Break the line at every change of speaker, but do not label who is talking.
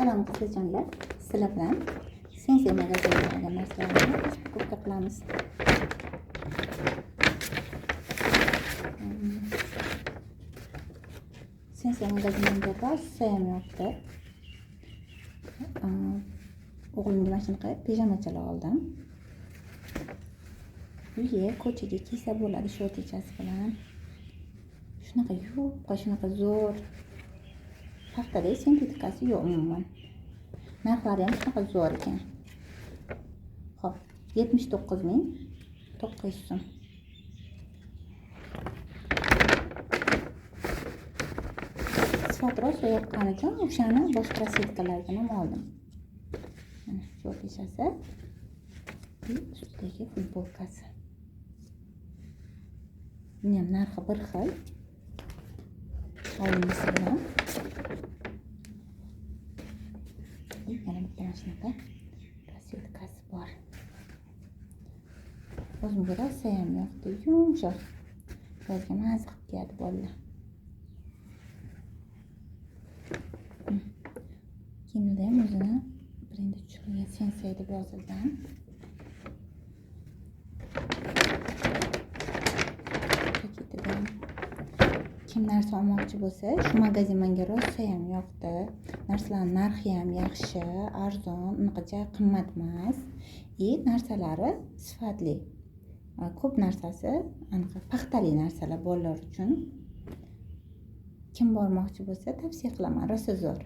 Salom qizchajonlar, sizlar bilan Sensei magazinidagi narsalarni ko'rib qilamiz. Sensei magazinida rosayam yoqdi. O'g'limga mana shunaqa pijamachalar oldim. Uyga ko'chaga kiysa bo'ladi shortichasi bilan. Shunaqa yupqa, shunaqa zo'r. Paxtada sintetikasi yo'q umuman. Narxlari ham shunaqa zo'r ekan. Xo'p, 79.900 so'm. Sifat rosa yoqqani uchun o'shani boshqa setkalardan ham oldim. Mana shortichasi va ustidagi futbolkasi. Buni ham narxi bir xil. Olinmasi bilan. Yana bitta mana shunaqa rasvetkasi bor. O'zimga rosa ham yoqdi, yumshoq. Yozga maza qilib kiyadi bolalar. Kiyimda ham o'zini brendi tushirgan Sensei deb yozilgan. Kim narsa olmoqchi bo'lsa, shu magazin menga rosa ham yoqdi. Narsalar narxi ham yaxshi, arzon, unaqacha qimmat emas. Narsalari sifatli. Ko'p narsasi aniq paxtali narsalar bolalar uchun. Kim bormoqchi bo'lsa, tavsiya qilaman, rosa zo'r.